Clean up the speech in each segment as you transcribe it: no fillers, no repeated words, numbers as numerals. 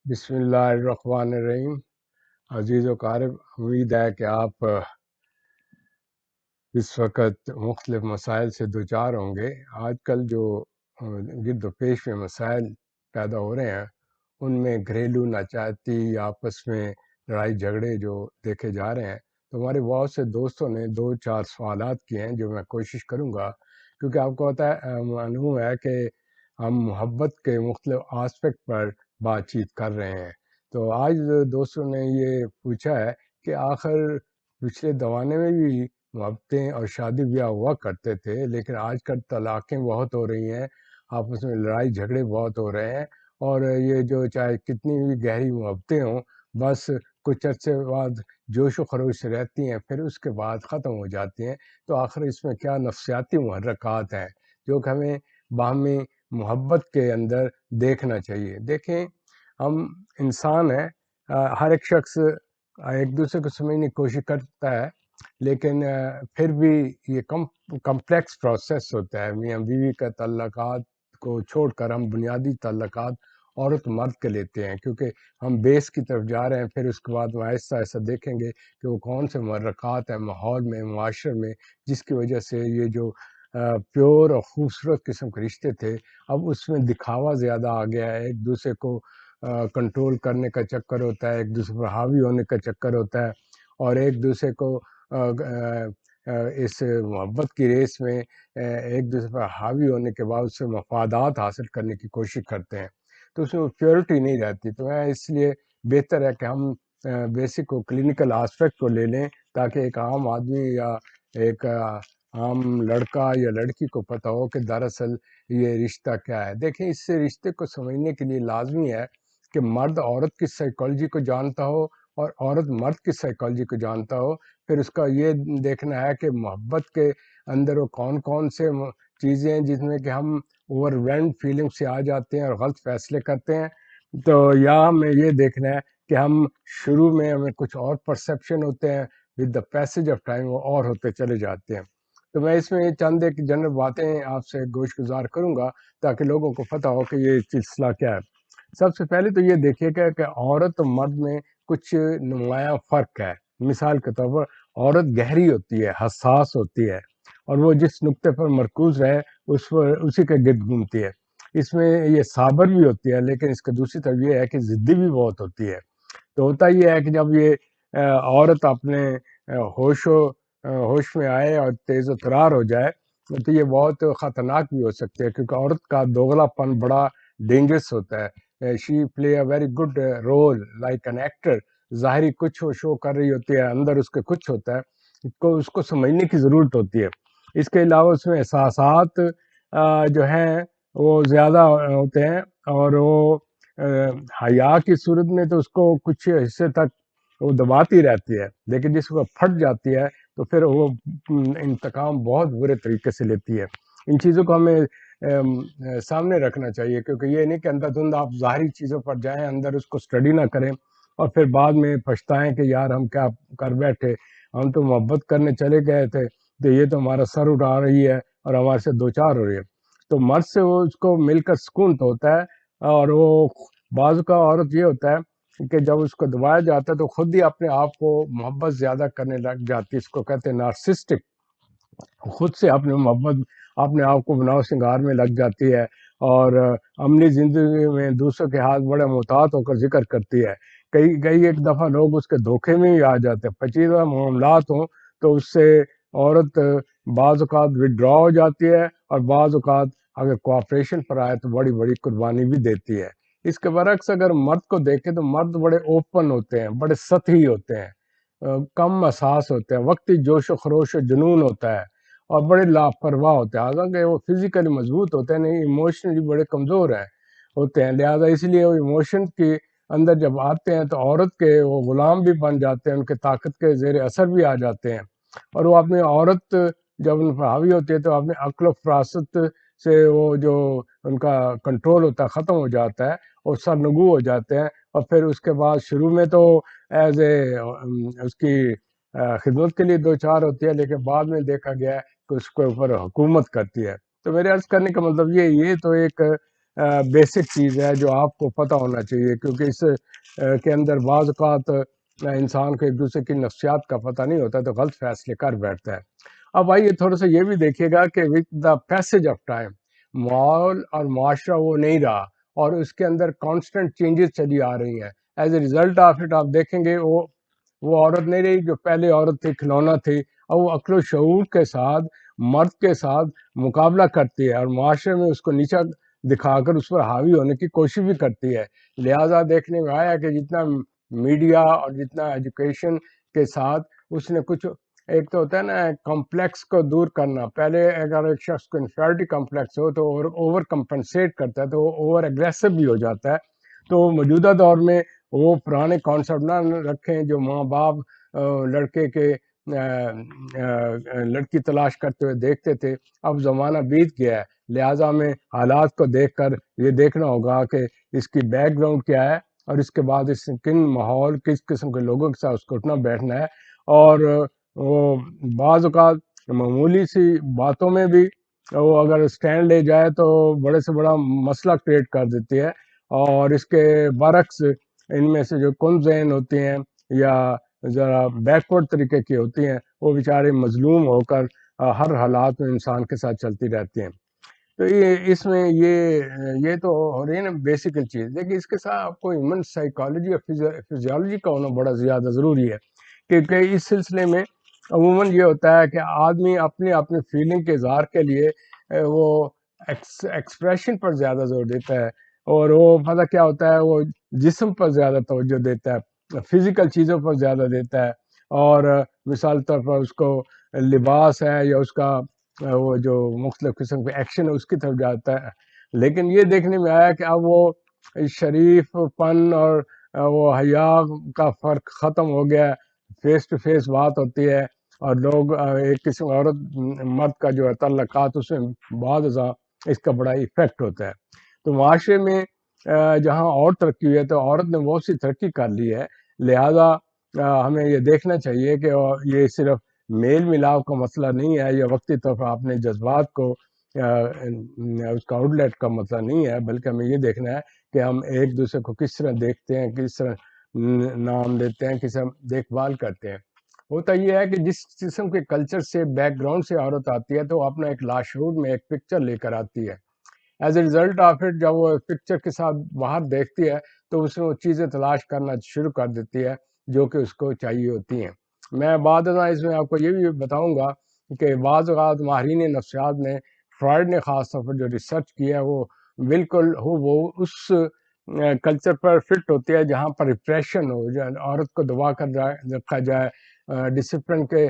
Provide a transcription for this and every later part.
بسم اللہ الرحمن الرحیم۔ عزیز و قارب، امید ہے کہ آپ اس وقت مختلف مسائل سے دوچار ہوں گے۔ آج کل جو گرد و پیش میں مسائل پیدا ہو رہے ہیں ان میں گھریلو ناچاتی، آپس میں لڑائی جھگڑے جو دیکھے جا رہے ہیں، تو ہمارے بہت سے دوستوں نے 2-4 سوالات کیے ہیں جو میں کوشش کروں گا، کیونکہ آپ کو پتہ ہے معلوم ہے کہ ہم محبت کے مختلف آسپیکٹ پر بات چیت کر رہے ہیں۔ تو آج دوستوں نے یہ پوچھا ہے کہ آخر پچھلے زمانے میں بھی محبتیں اور شادی بیاہ ہوا کرتے تھے، لیکن آج کل طلاقیں بہت ہو رہی ہیں، آپس میں لڑائی جھگڑے بہت ہو رہے ہیں، اور یہ جو چاہے کتنی بھی گہری محبتیں ہوں، بس کچھ عرصے بعد جوش و خروش سے رہتی ہیں، پھر اس کے بعد ختم ہو جاتی ہیں۔ تو آخر اس میں کیا نفسیاتی محرکات ہیں جو کہ ہمیں باہمی محبت کے اندر دیکھنا چاہیے۔ دیکھیں، ہم انسان ہیں، ہر ایک شخص ایک دوسرے کو سمجھنے کی کوشش کرتا ہے، لیکن پھر بھی یہ کمپلیکس پروسیس ہوتا ہے۔ میاں بیوی کا تعلقات کو چھوڑ کر ہم بنیادی تعلقات عورت مرد کے لیتے ہیں، کیونکہ ہم بیس کی طرف جا رہے ہیں، پھر اس کے بعد وہ آہستہ آہستہ دیکھیں گے کہ وہ کون سے محرکات ہیں ماحول میں، معاشرے میں، جس کی وجہ سے یہ جو پیور اور خوبصورت قسم کے رشتے تھے، اب اس میں دکھاوا زیادہ آ گیا ہے، ایک دوسرے کو کنٹرول کرنے کا چکر ہوتا ہے، ایک دوسرے پر حاوی ہونے کا چکر ہوتا ہے، اور ایک دوسرے کو اس محبت کی ریس میں ایک دوسرے پر حاوی ہونے کے بعد اس سے مفادات حاصل کرنے کی کوشش کرتے ہیں، تو اس میں پیورٹی نہیں رہتی۔ تو اس لیے بہتر ہے کہ ہم بیسک کو کلینکل آسپیکٹ کو لے لیں، تاکہ ایک عام آدمی یا ایک عام لڑکا یا لڑکی کو پتہ ہو کہ دراصل یہ رشتہ کیا ہے۔ دیکھیں، اس سے رشتے کو سمجھنے کے لیے لازمی ہے کہ مرد عورت کی سائیکالوجی کو جانتا ہو اور عورت مرد کی سائیکالوجی کو جانتا ہو۔ پھر اس کا یہ دیکھنا ہے کہ محبت کے اندر وہ کون کون سے چیزیں ہیں جس میں کہ ہم اوور ویلڈ فیلنگ سے آ جاتے ہیں اور غلط فیصلے کرتے ہیں، تو یا ہمیں یہ دیکھنا ہے کہ ہم شروع میں ہمیں کچھ اور پرسیپشن ہوتے ہیں، with the passage of time وہ اور ہوتے چلے جاتے ہیں۔ تو میں اس میں چند ایک جنرل باتیں آپ سے گوش گزار کروں گا تاکہ لوگوں کو پتہ ہو کہ یہ سلسلہ کیا ہے۔ سب سے پہلے تو یہ دیکھیے کہ عورت اور مرد میں کچھ نمایاں فرق ہے۔ مثال کے طور پر عورت گہری ہوتی ہے، حساس ہوتی ہے، اور وہ جس نقطے پر مرکوز رہے اسی کے گرد گھومتی ہے۔ اس میں یہ صابر بھی ہوتی ہے، لیکن اس کا دوسری طرف یہ ہے کہ ضدی بھی بہت ہوتی ہے۔ تو ہوتا یہ ہے کہ جب یہ عورت اپنے ہوش میں آئے اور تیز و ترار ہو جائے تو یہ بہت خطرناک بھی ہو سکتی ہے، کیونکہ عورت کا دوغلا پن بڑا ڈینجرس ہوتا ہے۔ She play a very good role like an actor. ظاہری کچھ شو کر رہی ہوتی ہے، اندر اس کے کچھ ہوتا ہے، اس کو سمجھنے کی ضرورت ہوتی ہے۔ اس کے علاوہ اس میں احساسات جو ہیں وہ زیادہ ہوتے ہیں، اور وہ حیا کی صورت میں تو اس کو کچھ حصے تک وہ دباتی رہتی ہے، لیکن جس کو پھٹ جاتی ہے تو پھر وہ انتقام بہت برے طریقے سے لیتی ہے۔ ان چیزوں کو ہمیں سامنے رکھنا چاہیے، کیونکہ یہ نہیں کہ اندر دھند آپ ظاہری چیزوں پر جائیں، اندر اس کو اسٹڈی نہ کریں اور پھر بعد میں پچھتائیں کہ یار ہم کیا کر بیٹھے، ہم تو محبت کرنے چلے گئے تھے، تو یہ تو ہمارا سر اٹھا رہی ہے اور ہمارے سے دوچار ہو رہی ہے۔ تو مرد سے وہ اس کو مل کر سکون تو ہوتا ہے، اور وہ بعض کا عورت یہ ہوتا ہے کہ جب اس کو دبایا جاتا ہے تو خود ہی اپنے آپ کو محبت زیادہ کرنے لگ جاتی ہے۔ اس کو کہتے ہیں نارسسٹک، خود سے اپنے محبت اپنے آپ کو بناؤ سنگار میں لگ جاتی ہے، اور عملی زندگی میں دوسروں کے ہاتھ بڑے محتاط ہو کر ذکر کرتی ہے۔ کئی ایک دفعہ لوگ اس کے دھوکے میں ہی آ جاتے ہیں۔ پیچیدہ معاملات ہوں تو اس سے عورت بعض اوقات وڈرا ہو جاتی ہے، اور بعض اوقات اگر کوآپریشن پر آئے تو بڑی بڑی قربانی بھی دیتی ہے۔ اس کے برعکس اگر مرد کو دیکھیں تو مرد بڑے اوپن ہوتے ہیں، بڑے سطحی ہوتے ہیں، کم احساس ہوتے ہیں، وقتی جوش و خروش و جنون ہوتا ہے، اور بڑے لاپرواہ ہوتے ہیں۔ حالانکہ وہ فزیکلی مضبوط ہوتے ہیں، نہیں ایموشنلی بڑے کمزور ہوتے ہیں، لہذا اس لیے وہ ایموشن کے اندر جب آتے ہیں تو عورت کے وہ غلام بھی بن جاتے ہیں، ان کے طاقت کے زیر اثر بھی آ جاتے ہیں، اور وہ اپنی عورت جب ان پر حاوی ہوتی ہے تو اپنے عقل و فراست سے وہ جو ان کا کنٹرول ہوتا ہے ختم ہو جاتا ہے، اور سرنگو ہو جاتے ہیں، اور پھر اس کے بعد شروع میں تو ایز اے اس کی خدمت کے لیے دوچار ہوتی ہے، لیکن بعد میں دیکھا گیا ہے کہ اس کے اوپر حکومت کرتی ہے۔ تو میرے عرض کرنے کا مطلب یہ تو ایک بیسک چیز ہے جو آپ کو پتہ ہونا چاہیے، کیونکہ اس کے اندر بعض اوقات انسان کو ایک دوسرے کی نفسیات کا پتہ نہیں ہوتا تو غلط فیصلے کر بیٹھتا ہے۔ اب آئیے تھوڑا سا یہ بھی دیکھیے گا کہ with the passage of time ماحول اور معاشرہ وہ نہیں رہا، اور اس کے اندر کانسٹنٹ چینجز چلی آ رہی ہیں۔ As a result of it آپ دیکھیں گے وہ عورت نہیں رہی جو پہلے عورت تھی، کھلونا تھی، اور وہ عقل و شعور کے ساتھ مرد کے ساتھ مقابلہ کرتی ہے، اور معاشرے میں اس کو نیچا دکھا کر اس پر حاوی ہونے کی کوشش بھی کرتی ہے۔ لہٰذا دیکھنے میں آیا کہ جتنا میڈیا اور جتنا ایجوکیشن کے ساتھ اس نے کچھ، ایک تو ہوتا ہے نا کمپلیکس کو دور کرنا، پہلے اگر ایک شخص کو انفیریٹی کمپلیکس ہو تو اوور کمپنسیٹ کرتا ہے تو وہ اوور اگریسو بھی ہو جاتا ہے۔ تو موجودہ دور میں وہ پرانے کانسیپٹ نہ رکھیں جو ماں باپ لڑکے کے لڑکی تلاش کرتے ہوئے دیکھتے تھے، اب زمانہ بیت گیا ہے، لہٰذا ہمیں حالات کو دیکھ کر یہ دیکھنا ہوگا کہ اس کی بیک گراؤنڈ کیا ہے، اور اس کے بعد اس کن ماحول کس قسم کے لوگوں کے ساتھ اس کو اٹھنا بیٹھنا ہے۔ اور وہ بعض اوقات معمولی سی باتوں میں بھی وہ اگر اسٹینڈ لے جائے تو بڑے سے بڑا مسئلہ کریٹ کر دیتی ہے، اور اس کے برعکس ان میں سے جو کم ذہن ہوتے ہیں یا ذرا بیکورڈ طریقے کی ہوتی ہیں وہ بیچارے مظلوم ہو کر ہر حالات میں انسان کے ساتھ چلتی رہتی ہیں۔ تو اس میں یہ تو ہو رہی ہے نا بیسیکل چیز، لیکن اس کے ساتھ آپ کو ہیومن سائیکالوجی اور فزیولوجی کا ہونا بڑا زیادہ ضروری ہے، کیونکہ اس سلسلے میں عموماً یہ ہوتا ہے کہ آدمی اپنی فیلنگ کے اظہار کے لیے وہ ایکسپریشن پر زیادہ زور دیتا ہے، اور وہ پتہ کیا ہوتا ہے، وہ جسم پر زیادہ توجہ دیتا ہے، فزیکل چیزوں پر زیادہ دیتا ہے، اور مثال طور پر اس کو لباس ہے یا اس کا وہ جو مختلف قسم کے ایکشن ہے اس کی طرف جاتا ہے۔ لیکن یہ دیکھنے میں آیا کہ اب وہ شریف پن اور وہ حیا کا فرق ختم ہو گیا، فیس ٹو فیس بات ہوتی ہے، اور لوگ ایک قسم عورت مرد کا جو ہے تعلقات اس میں بعض ازاں اس کا بڑا ایفیکٹ ہوتا ہے۔ تو معاشرے میں جہاں اور ترقی ہوئی ہے تو عورت نے بہت سی ترقی کر لی ہے، لہذا ہمیں یہ دیکھنا چاہیے کہ یہ صرف میل ملاپ کا مسئلہ نہیں ہے یا وقتی طور پر اپنے جذبات کو اس کا آؤٹ لیٹ کا مسئلہ نہیں ہے، بلکہ ہمیں یہ دیکھنا ہے کہ ہم ایک دوسرے کو کس طرح دیکھتے ہیں، کس طرح نام دیتے ہیں، کس طرح دیکھ بھال کرتے ہیں۔ ہوتا یہ ہے کہ جس قسم کے کلچر سے بیک گراؤنڈ سے عورت آتی ہے تو وہ اپنا ایک لاشعور میں ایک پکچر لے کر آتی ہے۔ As a result of it جب وہ پکچر کے ساتھ باہر دیکھتی ہے تو اس میں وہ چیزیں تلاش کرنا شروع کر دیتی ہے جو کہ اس کو چاہیے ہوتی ہیں۔ میں بعد ازاں اس میں آپ کو یہ بھی بتاؤں گا کہ بعض اوقات ماہرین نفسیات نے، فرائڈ نے خاص طور پر جو ریسرچ کیا ہے وہ بالکل وہ اس کلچر پر فٹ ہوتی ہے جہاں پر ریپریشن ہو، جو عورت کو دبا کر رکھا جائے، ڈسپلن کے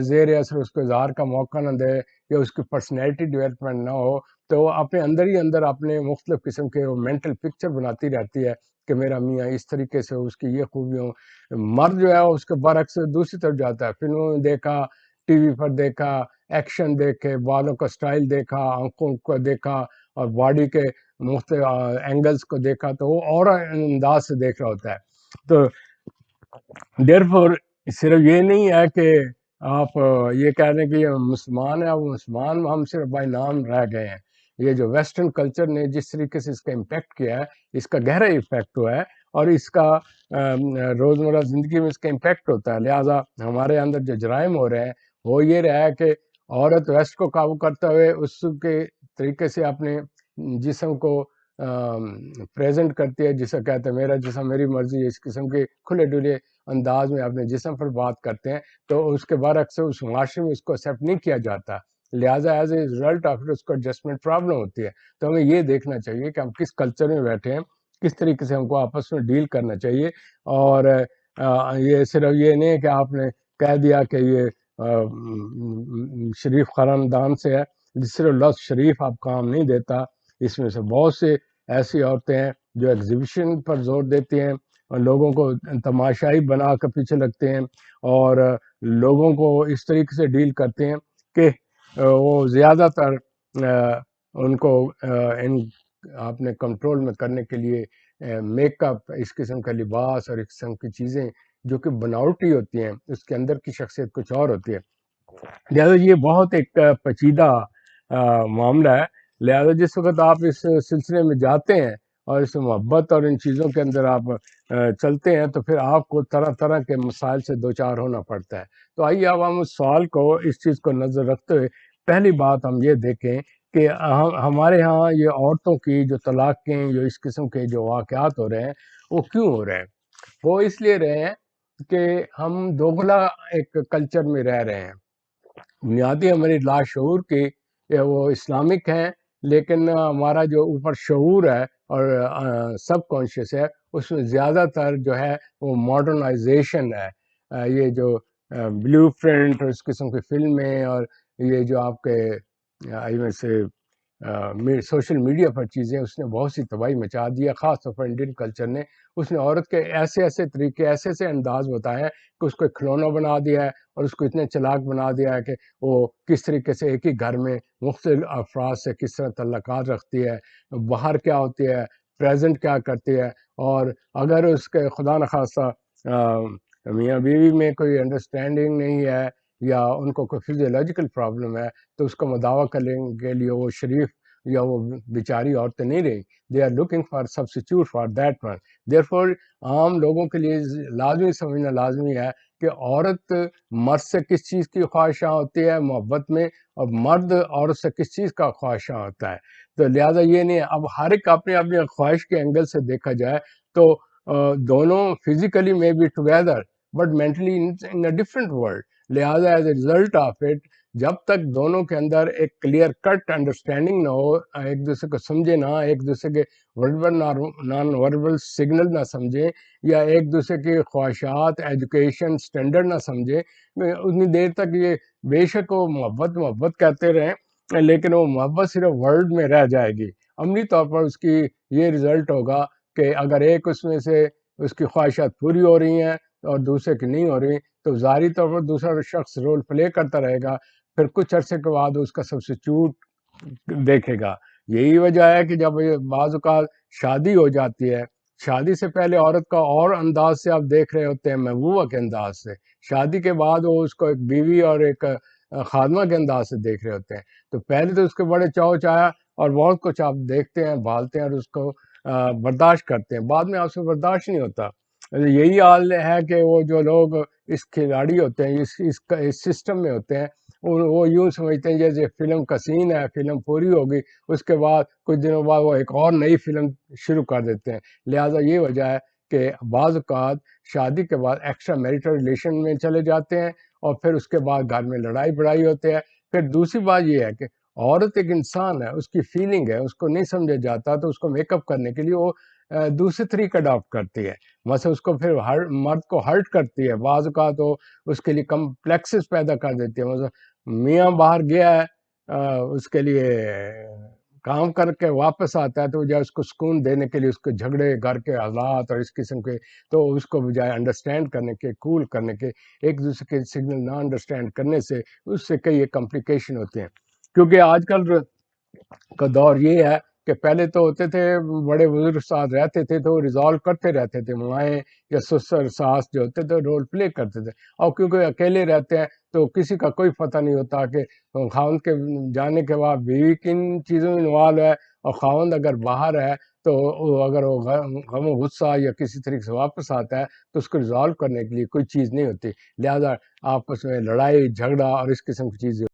زیر اثر اس کو اظہار کا موقع نہ دے، یا اس کی پرسنالٹی ڈیولپمنٹ نہ ہو، تو وہ اپنے اندر ہی اندر اپنے مختلف قسم کے مینٹل پکچر بناتی رہتی ہے کہ میرا میاں اس طریقے سے، اس کی یہ خوبیوں۔ مرد جو ہے اس کے برعکس دوسری طرف جاتا ہے، فلموں میں دیکھا، ٹی وی پر دیکھا، ایکشن دیکھے، بالوں کا سٹائل دیکھا، آنکھوں کو دیکھا، اور باڈی کے مختلف اینگلز کو دیکھا، تو وہ اور انداز سے دیکھ رہا ہوتا ہے۔ تو دیئرفور صرف یہ نہیں ہے کہ آپ یہ کہہ رہے ہیں کہ یہ مسلمان ہے، وہ مسلمان ہم صرف بائی نام رہ گئے ہیں۔ یہ جو ویسٹرن کلچر نے جس طریقے سے اس کا امپیکٹ کیا ہے، اس کا گہرا امپیکٹ ہوا ہے، اور اس کا روزمرہ زندگی میں اس کا امپیکٹ ہوتا ہے۔ لہٰذا ہمارے اندر جو جرائم ہو رہے ہیں وہ یہ رہا ہے کہ عورت ویسٹ کو قابو کرتے ہوئے اس کے طریقے سے اپنے جسم کو پریزنٹ کرتی ہے، جسے کہتے ہیں میرا جسم میری مرضی، اس قسم کے کھلے ڈلے انداز میں اپنے جسم پر بات کرتے ہیں، تو اس کے برعکس اس معاشرے میں اس کو ایکسیپٹ نہیں کیا جاتا، لہٰذا ایز اے ریزلٹ آف اس کو ایڈجسٹمنٹ پرابلم ہوتی ہے۔ تو ہمیں یہ دیکھنا چاہیے کہ ہم کس کلچر میں بیٹھے ہیں، کس طریقے سے ہم کو آپس میں ڈیل کرنا چاہیے، اور یہ صرف یہ نہیں ہے کہ آپ نے کہہ دیا کہ یہ شریف خاندان سے ہے، جس صرف لفظ شریف آپ کام نہیں دیتا، اس میں سے بہت سے ایسی عورتیں ہیں جو ایگزیبیشن پر زور دیتی ہیں اور لوگوں کو تماشائی بنا کر پیچھے لگتے ہیں، اور لوگوں کو اس طریقے سے ڈیل کرتے ہیں کہ وہ زیادہ تر ان کو اپنے کنٹرول میں کرنے کے لیے میک اپ، اس قسم کا لباس اور اس قسم کی چیزیں جو کہ بناوٹی ہوتی ہیں، اس کے اندر کی شخصیت کچھ اور ہوتی ہے۔ لہٰذا یہ بہت ایک پیچیدہ معاملہ ہے، لہذا جس وقت آپ اس سلسلے میں جاتے ہیں اور اس محبت اور ان چیزوں کے اندر آپ چلتے ہیں تو پھر آپ کو طرح طرح کے مسائل سے دوچار ہونا پڑتا ہے. تو آئیے اب ہم اس سوال کو، اس چیز کو نظر رکھتے ہوئے پہلی بات ہم یہ دیکھیں کہ ہمارے ہاں یہ عورتوں کی جو طلاقیں، جو اس قسم کے جو واقعات ہو رہے ہیں، وہ کیوں ہو رہے ہیں؟ وہ اس لیے رہے ہیں کہ ہم دوگلا ایک کلچر میں رہ رہے ہیں. بنیادی ہماری لاشعور کی وہ اسلامک ہیں، لیکن ہمارا جو اوپر شعور ہے اور سب کانشیس ہے، اس میں زیادہ تر جو ہے وہ ماڈرنائزیشن ہے. یہ جو بلیو پرنٹ اور اس قسم کی فلمیں اور یہ جو آپ کے میں سے سوشل میڈیا پر چیزیں، اس نے بہت سی تباہی مچا دی ہے. خاص طور پر انڈین کلچر نے، اس نے عورت کے ایسے ایسے طریقے، ایسے ایسے انداز بتائے ہیں کہ اس کو ایک کھلونا بنا دیا ہے، اور اس کو اتنے چلاک بنا دیا ہے کہ وہ کس طریقے سے ایک ہی گھر میں مختلف افراد سے کس طرح تعلقات رکھتی ہے، باہر کیا ہوتی ہے، پریزنٹ کیا کرتی ہے. اور اگر اس کے خدا نخواستہ میاں بیوی میں کوئی انڈرسٹینڈنگ نہیں ہے یا ان کو کوئی فزیولوجیکل پرابلم ہے، تو اس کا مداوع کرنے کے لیے وہ شریف یا وہ بیچاری عورتیں نہیں رہی. They are looking for substitute for that one. Therefore عام لوگوں کے لیے لازمی سمجھنا لازمی ہے کہ عورت مرد سے کس چیز کی خواہشاں ہوتی ہے محبت میں، اور مرد عورت سے کس چیز کا خواہشاں ہوتا ہے. تو لہٰذا یہ نہیں، اب ہر ایک اپنی اپنی خواہش کے اینگل سے دیکھا جائے تو دونوں فزیکلی میں be together but mentally in a different world. لہٰذا as a result of it, جب تک دونوں کے اندر ایک کلیئر کٹ انڈرسٹینڈنگ نہ ہو، ایک دوسرے کو سمجھے نہ، ایک دوسرے کے وربل نان وربل سگنل نہ سمجھیں، یا ایک دوسرے کی خواہشات، ایجوکیشن سٹینڈرڈ نہ سمجھیں، اتنی دیر تک یہ بے شک وہ محبت محبت کہتے رہیں، لیکن وہ محبت صرف ورڈ میں رہ جائے گی. عملی طور پر اس کی یہ رزلٹ ہوگا کہ اگر ایک اس میں سے اس کی خواہشات پوری ہو رہی ہیں اور دوسرے کی نہیں ہو رہی، تو ظاہری طور پر دوسرا شخص رول پلے کرتا رہے گا. پھر کچھ عرصے کے بعد اس کا سبسٹیٹیوٹ دیکھے گا. یہی وجہ ہے کہ جب بعض اوقات شادی ہو جاتی ہے، شادی سے پہلے عورت کا اور انداز سے آپ دیکھ رہے ہوتے ہیں، محبوبہ کے انداز سے. شادی کے بعد وہ اس کو ایک بیوی اور ایک خادمہ کے انداز سے دیکھ رہے ہوتے ہیں. تو پہلے تو اس کے بڑے چاؤ چایا اور بہت کچھ آپ دیکھتے ہیں، بھالتے ہیں اور اس کو برداشت کرتے ہیں. بعد میں آپ سے برداشت نہیں ہوتا. یہی حال ہے کہ وہ جو لوگ اس کھلاڑی ہوتے ہیں، اس سسٹم میں ہوتے ہیں، وہ یوں سمجھتے ہیں جیسے فلم کا سین ہے، فلم پوری ہوگی، اس کے بعد کچھ دنوں بعد وہ ایک اور نئی فلم شروع کر دیتے ہیں. لہٰذا یہ وجہ ہے کہ بعض اوقات شادی کے بعد ایکسٹرا میریٹل ریلیشن میں چلے جاتے ہیں، اور پھر اس کے بعد گھر میں لڑائی بڑائی ہوتے ہیں. پھر دوسری بات یہ ہے کہ عورت ایک انسان ہے، اس کی فیلنگ ہے، اس کو نہیں سمجھا جاتا، تو اس کو میک اپ کرنے کے لیے وہ دوسرے طریقے اڈاپٹ کرتی ہے. مثلا اس کو پھر مرد کو ہرٹ کرتی ہے، بعض اوقات تو اس کے لیے کمپلیکسز پیدا کر دیتی ہے. مثلا میاں باہر گیا ہے، اس کے لیے کام کر کے واپس آتا ہے، تو بجائے اس کو سکون دینے کے لیے اس کو جھگڑے، گھر کے حالات اور اس قسم کے، تو اس کو بجائے انڈرسٹینڈ کرنے کے، کول کرنے کے، ایک دوسرے کے سگنل نہ انڈرسٹینڈ کرنے سے اس سے کئی کمپلیکیشن ہوتے ہیں. کیونکہ آج کل کا دور یہ ہے کہ پہلے تو ہوتے تھے بڑے بزرگ ساتھ رہتے تھے تو ریزالو کرتے رہتے تھے، مائیں یا سسر ساس جو ہوتے تھے رول پلے کرتے تھے. اور کیونکہ اکیلے رہتے ہیں تو کسی کا کوئی پتہ نہیں ہوتا کہ خاوند کے جانے کے بعد بیوی کن چیزوں میں انوالو ہے، اور خاوند اگر باہر ہے تو اگر وہ غم و غصہ یا کسی طریقے سے واپس آتا ہے تو اس کو ریزالو کرنے کے لیے کوئی چیز نہیں ہوتی. لہذا آپس میں لڑائی جھگڑا اور اس قسم کی چیزیں